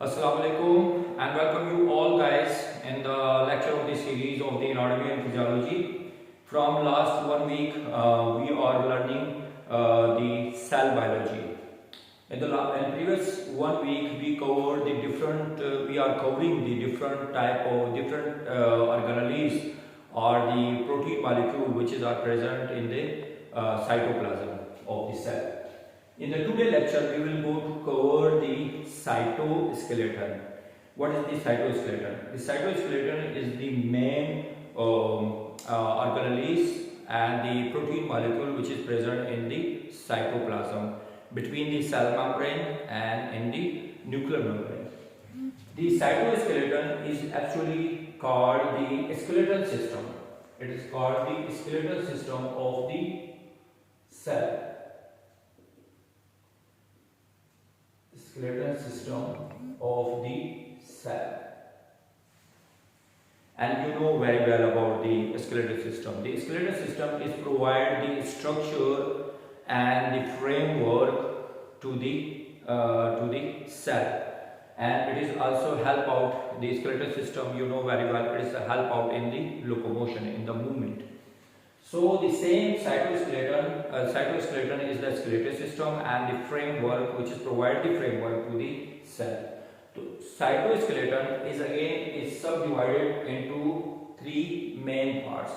Assalamu alaikum and welcome you all guys in the lecture of the series of the anatomy and physiology. From last 1 week we are learning the cell biology. In the previous 1 week we covered the different we are covering the different type of different organelles or the protein molecule which is are present in the cytoplasm of the cell. In the today lecture, we will go to cover the cytoskeleton. What is the cytoskeleton? The cytoskeleton is the main organelles and the protein molecule which is present in the cytoplasm between the cell membrane and in the nuclear membrane. The cytoskeleton is actually called the skeletal system. It is called the skeletal system of the cell. Skeletal system of the cell, and you know very well about the skeletal system. The skeletal system is provide the structure and the framework to the cell, and it is also help out the skeletal system. You know very well it is a help out in the locomotion, in the movement. So the same cytoskeleton is the skeletal system and the framework which is provide the framework to the cell. So cytoskeleton is subdivided into three main parts.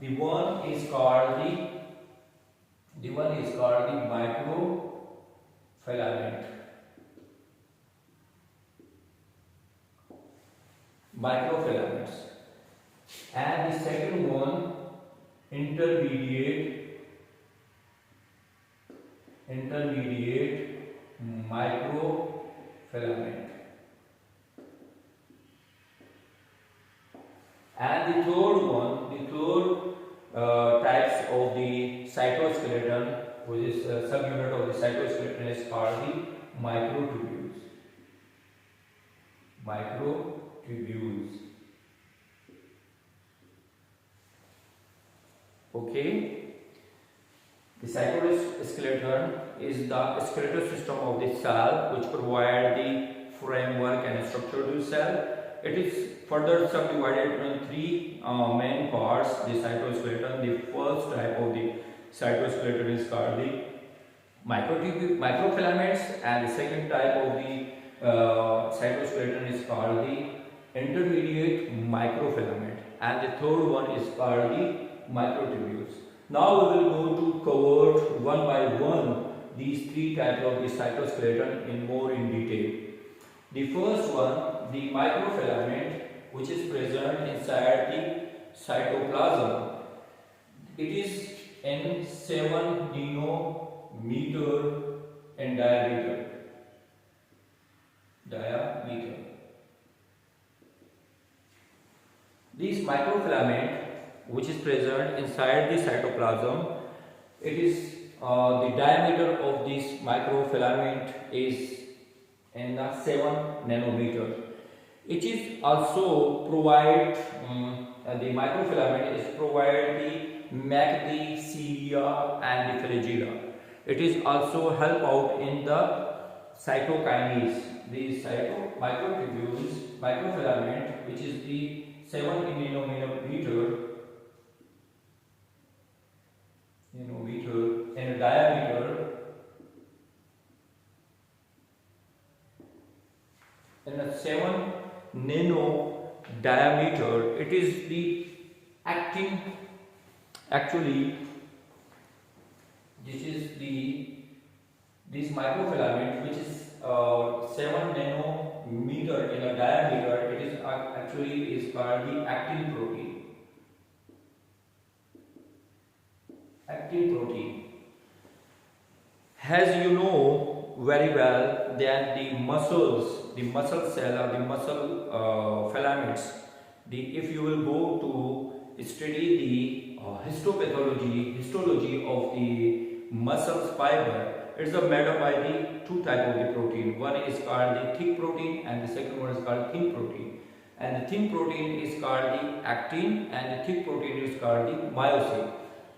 The one is called the microfilament. Microfilaments. And the second one intermediate microfilament, and the third types of the cytoskeleton, which is a subunit of the cytoskeleton, is called the microtubules. Okay, the cytoskeleton is the skeletal system of the cell which provide the framework and structure to the cell. It is further subdivided into three main parts. The cytoskeleton, the first type of the cytoskeleton is called the microfilaments, and the second type of the cytoskeleton is called the intermediate microfilament, and the third one is called the microtubules. Now we will go to cover one by one these three types of the cytoskeleton in more in detail. The first one, the microfilament, which is present inside the cytoplasm. It is in 7 nanometer in diameter. This microfilament, which is present inside the cytoplasm, it is the diameter of this microfilament is in the 7 nanometer. It is also provide the microfilament is provide the make the cilia and the flagella. It is also help out in the cytokinase. The microfilament, which is the 7 nanometer in diameter, in a 7 nano diameter, it is the actin. Actually, this microfilament, which is 7 nanometer in a diameter, it is actually is called the actin protein. As you know very well that the muscle cell or the muscle filaments, if you will go to study the histology of the muscle fiber, it is made up by the two types of the protein. One is called the thick protein and the second one is called thin protein. And the thin protein is called the actin and the thick protein is called the myosin.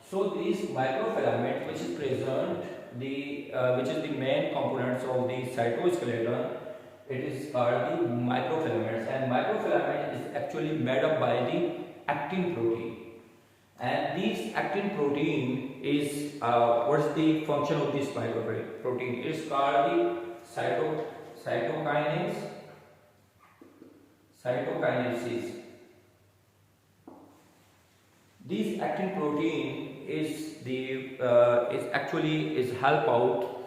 So this microfilament, which is present, which is the main components of the cytoskeleton, it is called the microfilaments, and microfilament is actually made up by the actin protein. And this actin protein is what is the function of this microprotein? It is called the cytokinases. This actin protein is help out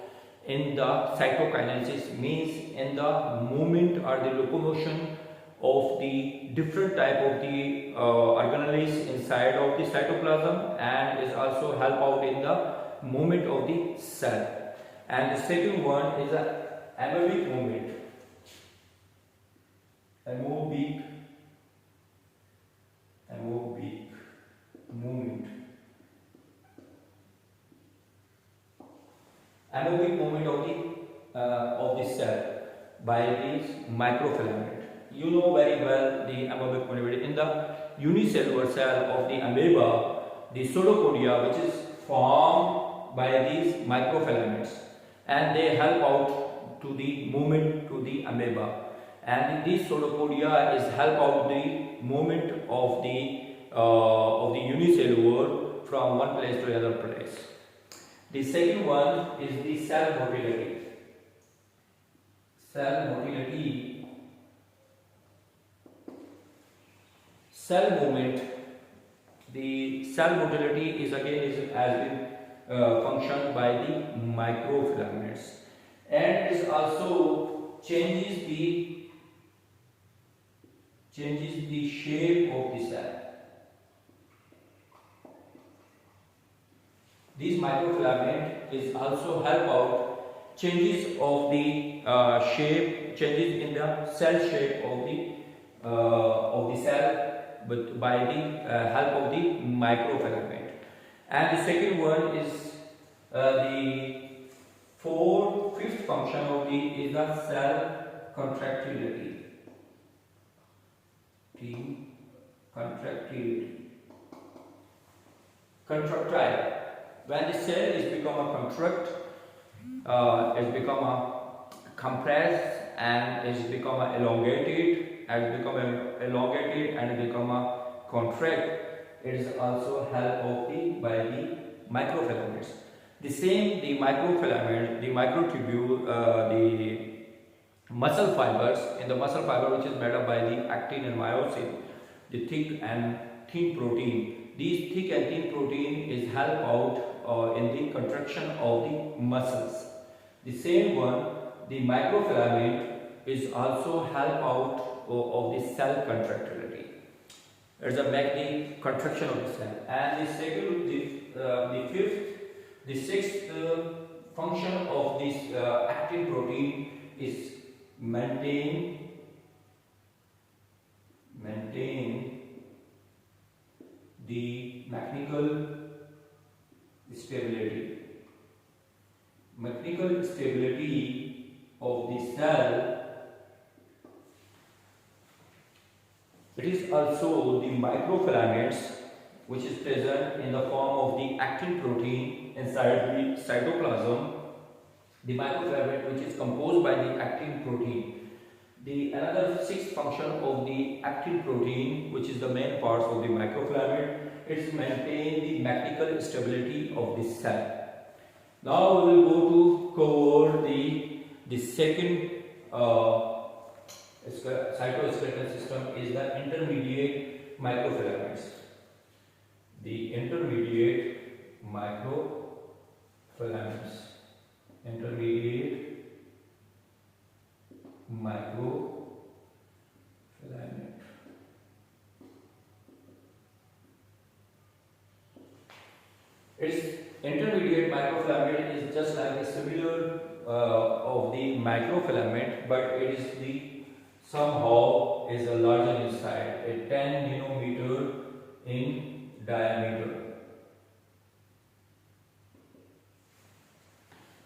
in the cytokinases, means in the movement or the locomotion of the different type of the organelles inside of the cytoplasm, and is also help out in the movement of the cell. And the second one is the amoebic movement. Amoebic movement. Amoebic movement of the cell by these microfilament. You know very well the amoebic movement in the unicellular cell of the amoeba, the pseudopodia, which is formed by these microfilaments, and they help out to the movement to the amoeba, and these pseudopodia is help out the movement of the unicellular from one place to another place. The second one is the cell motility. Cell movement. The cell motility is has been functioned by the microfilaments, and it is also changes the shape of the cell. This microfilament is also help out changes of the shape, changes in the cell shape of the cell, but by the help of the microfilament. And the second one is the fifth function of the is the cell contractility. Contractile. When the cell is become a contract, it's become a compressed, and it's become a elongated, and become a contract. It is also help of by the microfilaments. The microfilament, the microtubule, the muscle fibers, in the muscle fiber which is made up by the actin and myosin, the thick and thin protein. These thick and thin protein is help out in the contraction of the muscles. The same one, the microfilament is also help out of the cell contractility. It's a make the contraction of the cell. And the sixth function of this actin protein is maintain the mechanical stability of the cell. It is also the microfilaments which is present in the form of the actin protein inside the cytoplasm. The microfilament which is composed by the actin protein. The another sixth function of the actin protein, which is the main part of the microfilament, is maintain the mechanical stability of the cell. Now we will go to cover the second cytoskeletal system is the intermediate microfilaments. The intermediate microfilaments. Its intermediate microfilament is just like a similar of the microfilament, but it is somehow is a larger in size, a 10 nanometer in diameter.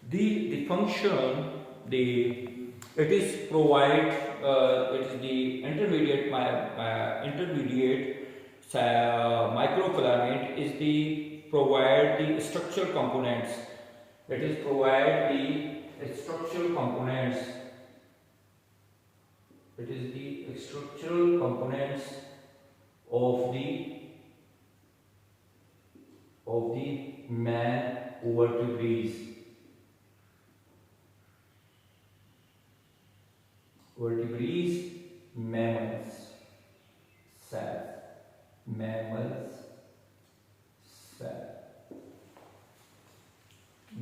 The function, it is provide it is the intermediate microfilament is the provide the structural components. It is provide the structural components It is the structural components of the man vertebrates. Vertebrates, mammals, cells, mammals, cell.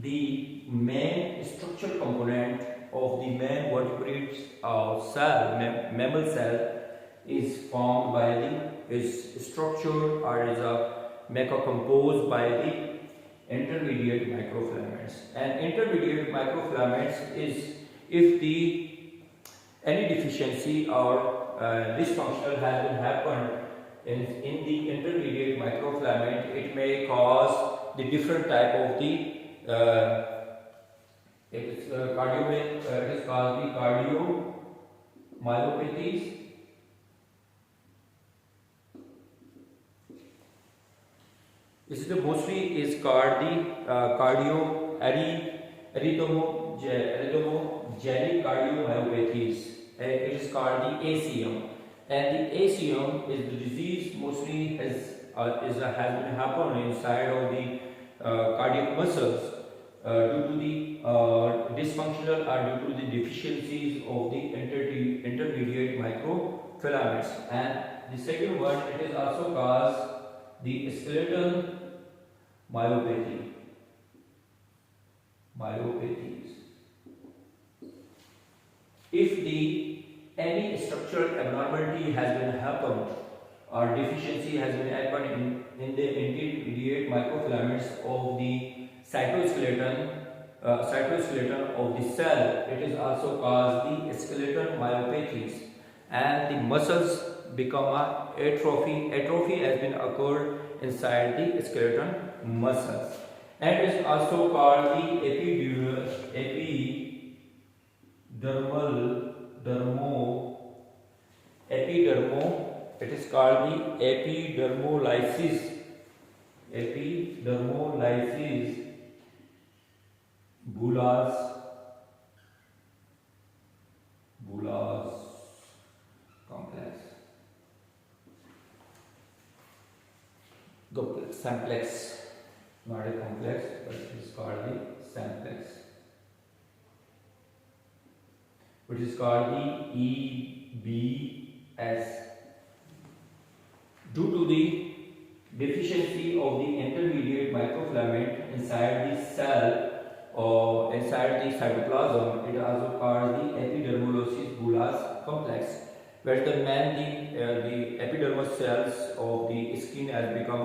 The main structural component of the main vertebrate cell, mammal cell, is formed by is structured or is composed by the intermediate microfilaments. And intermediate microfilaments is if the any deficiency or dysfunctional has been happened in the intermediate microfilament, it may cause the different type of the it is called the cardiomyopathies. This is the mostly is called the arrhythmogenic cardiomyopathies. It is called the ACM, and the ACM is the disease mostly has been happened inside of the cardiac muscles due to the dysfunctional or due to the deficiencies of the intermediate microfilaments. And the second one, it is also called the skeletal myopathies. If any structural abnormality has been happened or deficiency has been happened in the intermediate microfilaments of the cytoskeleton of the cell, it is also called the skeletal myopathies, and the muscles become a atrophy. Atrophy has been occurred inside the skeleton muscles, and it is also called the it is called the epidermolysis bullous complex simplex, not a complex, but it is called the simplex, which is called the EBS. Due to the deficiency of the intermediate microfilament inside the cell or inside the cytoplasm, it is also called the epidermolysis bullosa complex, where the epidermal cells of the skin has become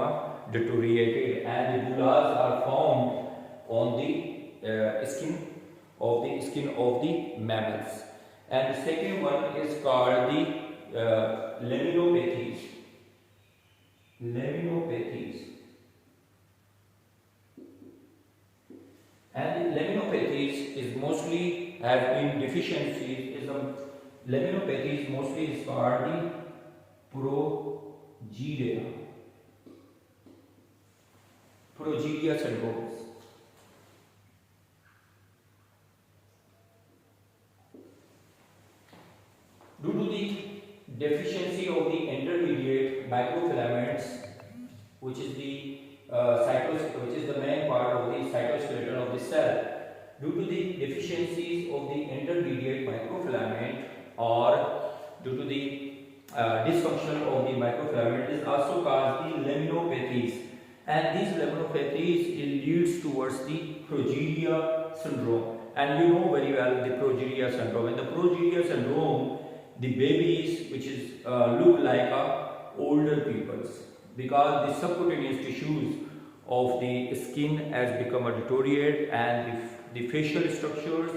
deteriorated, and the bullas are formed on the skin of the mammals. And the second one is called the laminopathies. And the laminopathies is mostly have been deficiencies. Laminopathies mostly is called the progeria syndromes. Due to the deficiency of the intermediate microfilaments, which is the main part of the cytoskeleton of the cell, due to the deficiencies of the intermediate microfilament or due to the dysfunction of the microfilament, is also called the laminopathies, and these laminopathies leads towards the progeria syndrome. And you know very well the progeria syndrome. In the progeria syndrome, the babies which is look like older peoples, because the subcutaneous tissues of the skin has become deteriorated, and the facial structures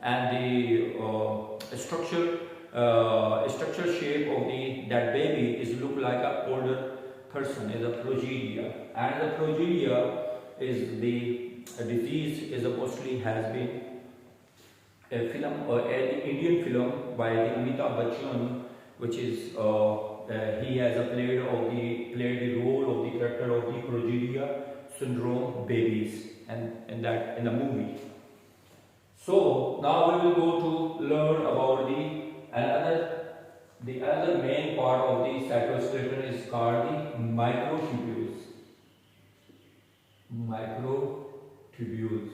and the structure shape of that baby is look like an older person, is a progeria. And the progeria is the disease is mostly has been a film or an Indian film by Amitabh Bachchan, which is he has played the role of the character of the progeria syndrome babies, and in the movie. So now we will go to learn about the another another main part of the cytoskeleton is called the microtubules. Microtubules.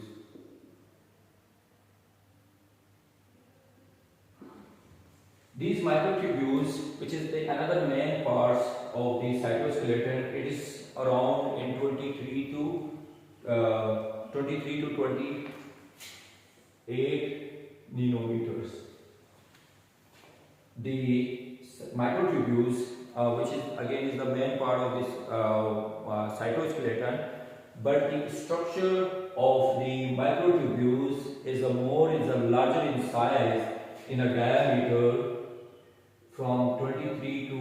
These microtubules, which is another main parts of the cytoskeleton, it is around in 23 to 28 nanometers. The microtubules, which is again is the main part of this cytoskeleton, but the structure of the microtubules is larger in size, in a diameter from 23 to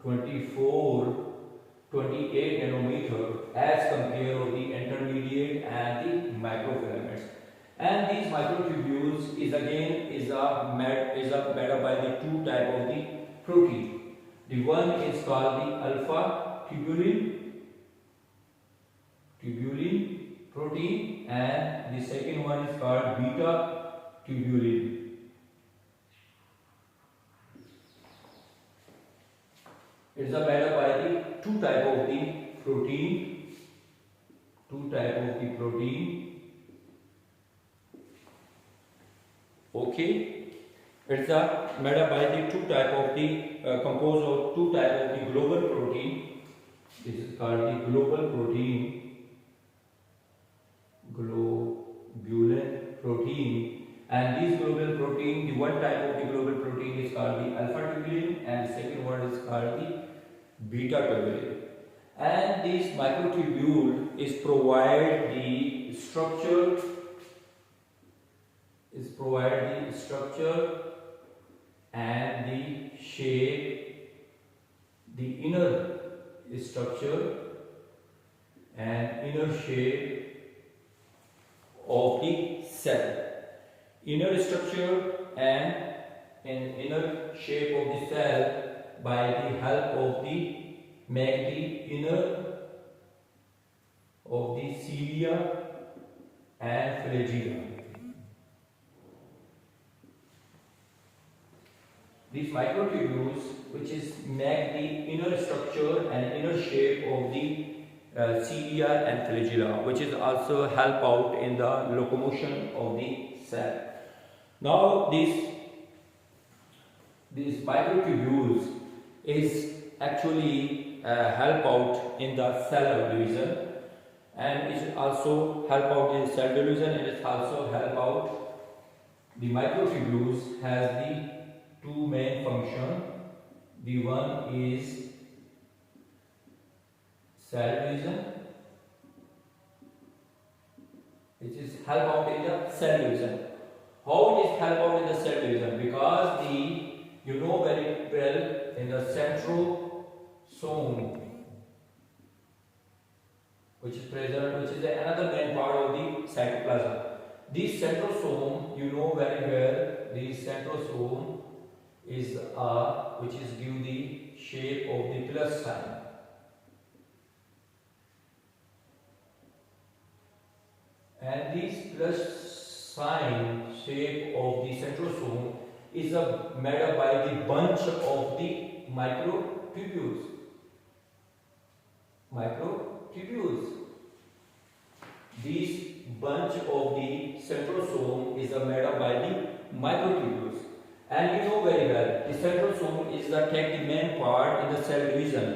28 nanometer as compared to the intermediate and the microfilaments. And these microtubules is made up by the two type of the protein. The one is called the alpha tubulin protein, and the second one is called beta tubulin. It is made up by the two type of the protein. Okay, it's made up by the two type of the composed of two type of the global protein. This is called the globulin protein, and this global protein, the one type of the global protein is called the alpha tubulin, and the second one is called the beta tubulin. And this microtubule is provide the structure and the shape, the inner structure and inner shape of the cell. Inner structure and inner shape of the cell by the help of the inner of the cilia and flagella. These microtubules, which is make the inner structure and inner shape of the cilia and flagella, which is also help out in the locomotion of the cell. Now these microtubules is actually help out in the cell division, and it also help out in cell division, and it also help out. The microtubules has the two main function. The one is cell division, which is help out in the cell division. How it is help out in the cell division? Because you know very well in the centrosome, which is another main part of the cytoplasm. This centrosome, you know very well, this centrosome is which is give the shape of the plus sign. And this plus sign shape of the centrosome is made up by the bunch of the microtubules. This bunch of the centrosome is made up by the microtubules. And you know very well, the centrosome is the main part in the cell division,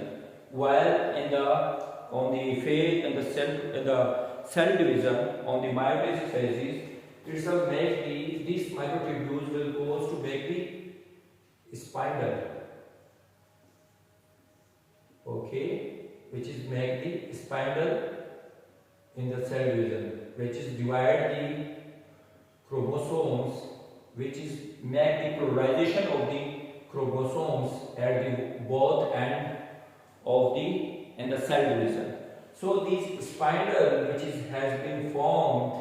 while in the cell division on the meiosis phases, it's a make these microtubules will goes to make the spindle. Okay, which is make the spindle in the cell division, which is divide the chromosomes, which is make the polarization of the chromosomes at the both end of the cell division. So this spindle, which has been formed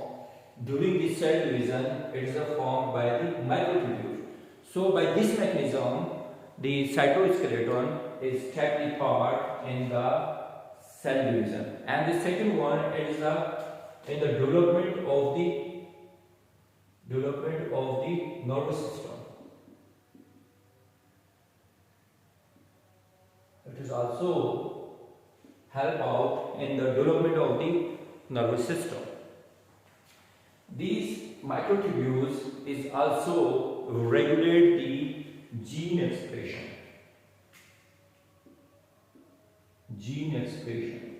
during the cell division, it is formed by the microtubule. So by this mechanism, the cytoskeleton is take part in the cell division. And the second one is in the development of the nervous system. also help out in the development of the nervous system. These microtubules is also regulate the gene expression. Gene expression.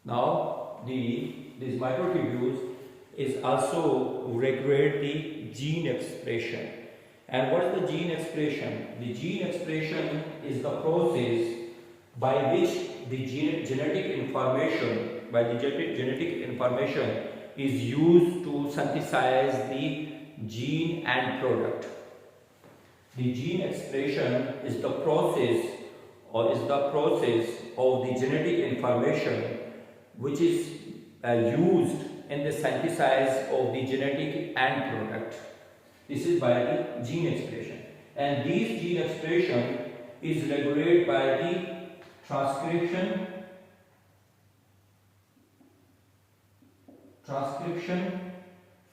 Now these microtubules is also regulate the gene expression. And what is the gene expression? The gene expression is the process by which the genetic information is used to synthesize the gene and product. The gene expression is the process of the genetic information which is used in the synthesis of the genetic end product. This is by the gene expression, and this gene expression is regulated by the transcription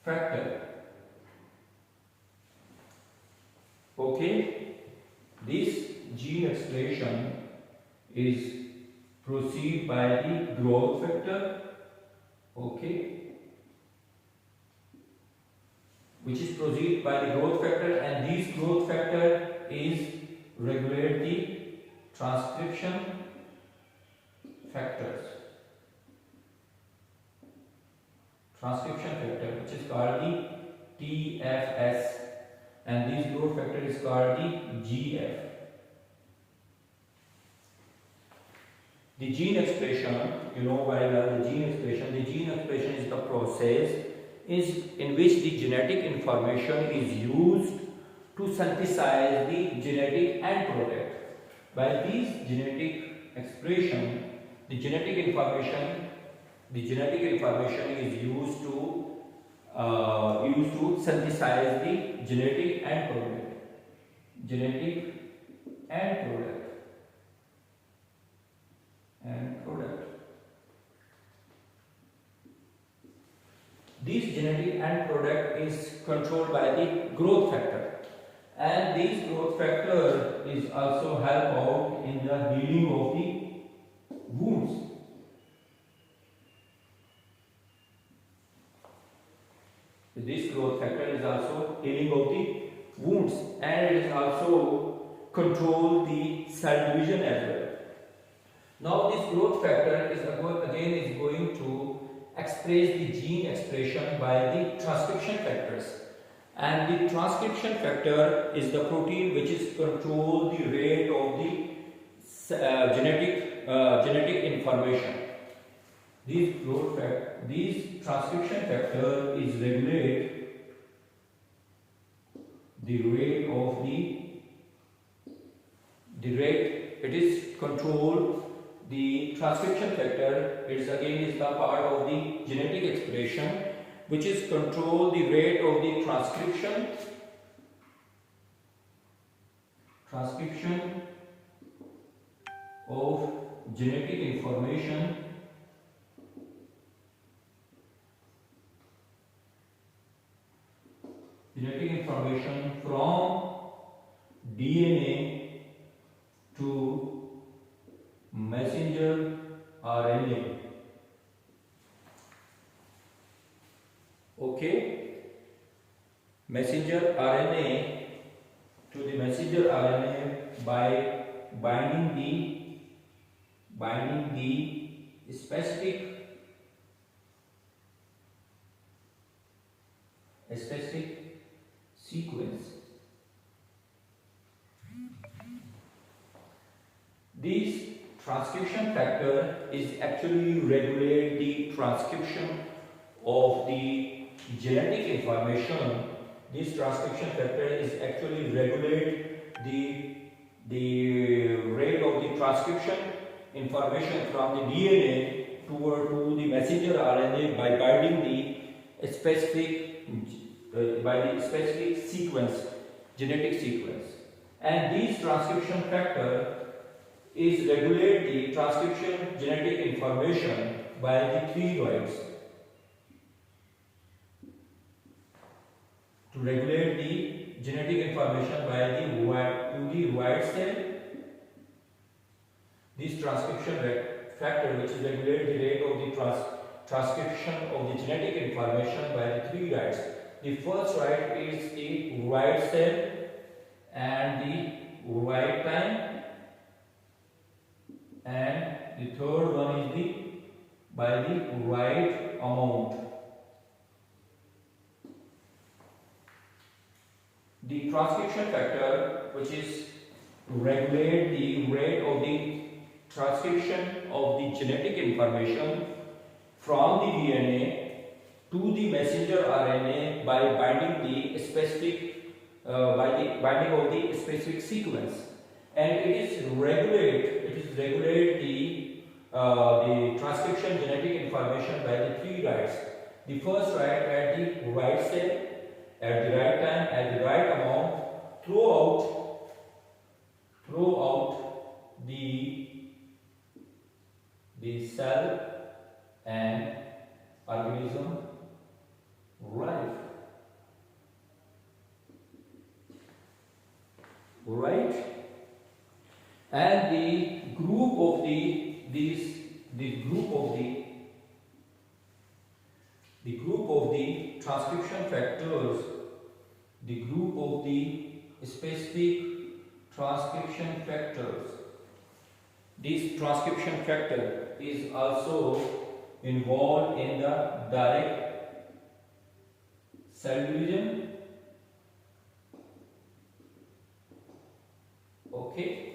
factor. Okay, this gene expression is preceded by the growth factor. Okay, which is preceded by the growth factor, and this growth factor is regulate the transcription factors. Transcription factor, which is called the TFS, and this growth factor is called the GF. The gene expression, you know very well the gene expression. The gene expression is the process in which the genetic information is used to synthesize the genetic end product. By this genetic expression, the genetic information is used to synthesize the genetic end product. This genetic end product is controlled by the growth factor, and this growth factor is also help out in the healing of the wounds. This growth factor is also healing of the wounds, and it is also control the cell division as well. Now this growth factor is again going to express the gene expression by the transcription factors, and the transcription factor is the protein which is control the rate of the genetic information. This transcription factor is regulate the rate of it is control the transcription factor. It is again the part of the genetic expression which is control the rate of the transcription of genetic information from DNA to messenger RNA. Okay, messenger RNA to the messenger RNA by binding the specific sequence. This transcription factor is actually regulate the transcription of the genetic information. This transcription factor is actually regulate the rate of the transcription information from the DNA to the messenger RNA by binding the specific sequence, genetic sequence. And this transcription factor is regulate the transcription genetic information by the thyroids to regulate the genetic information by the white cell. This transcription factor, which is regulate the rate of the transcription of the genetic information by the three rights. The first right is the white cell and the white time, and the third one is the by the right amount. The transcription factor, which is to regulate the rate of the transcription of the genetic information from the DNA to the messenger RNA by binding the specific binding of the specific sequence, and it is regulate the transcription genetic information by the three rights. The first right at the right cell, at the right time, at the right amount, throughout the cell and organism life. Right? And the group of the transcription factors, the group of the specific transcription factors. This transcription factor is also involved in the direct cell division. Okay.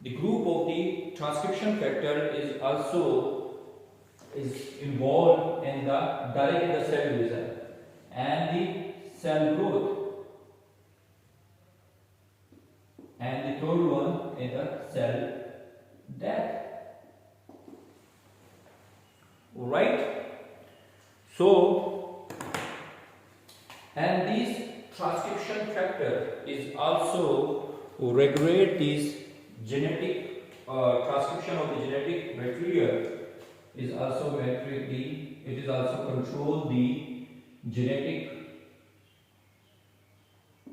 The group of the transcription factor is also involved in the direct cell division and the cell growth, and the third one is the cell death. Right? So, and this transcription factor is also regulate this genetic transcription of the genetic material, is also it is also control the genetic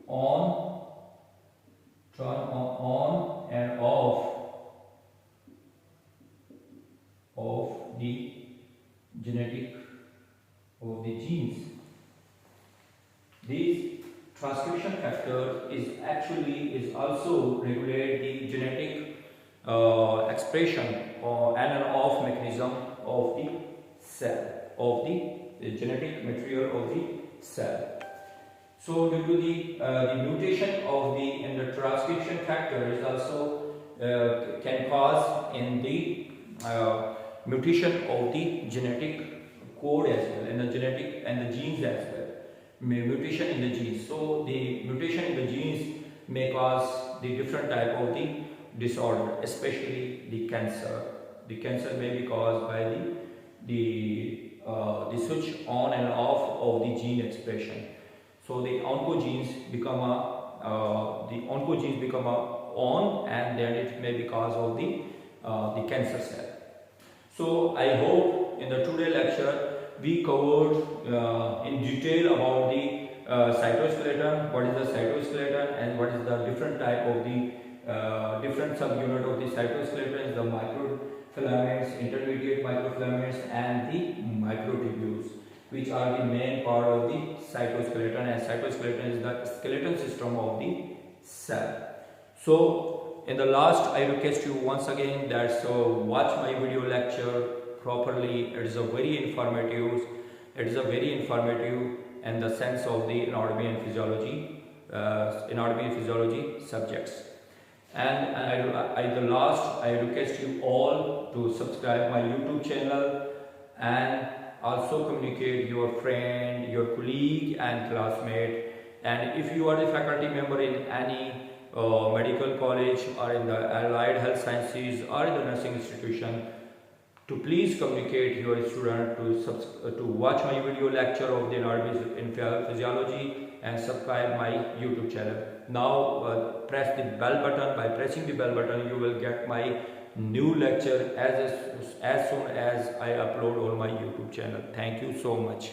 on and off of the genetic of the genes. This transcription factor is also regulate the genetic expression and an off mechanism of the cell, of the genetic material of the cell. So due to the mutation of in the transcription factor is also can cause in the mutation of the genetic code as well, and the genetic and the genes as well. Mutation in the genes. So the mutation in the genes may cause the different type of the disorder, especially the cancer. The cancer may be caused by the switch on and off of the gene expression. So the oncogenes become on, and then it may be cause of the cancer cell. So I hope in the today lecture we covered in detail about the cytoskeleton, what is the cytoskeleton, and what is the different type of the different subunit of the cytoskeleton, the microfilaments, intermediate microfilaments, and the microtubules, which are the main part of the cytoskeleton, and cytoskeleton is the skeleton system of the cell. So in the last, I request you once again that watch my video lecture properly. It is a very informative. It is a very informative in the sense of the anatomy and physiology subjects. And I request you all to subscribe my YouTube channel, and also communicate your friend, your colleague and classmate. And if you are a faculty member in any medical college or in the allied health sciences or in the nursing institution, to please communicate your student to watch my video lecture of the anatomy and physiology and subscribe my YouTube channel. Now press the bell button. By pressing the bell button, you will get my new lecture as soon as I upload on my YouTube channel. Thank you so much.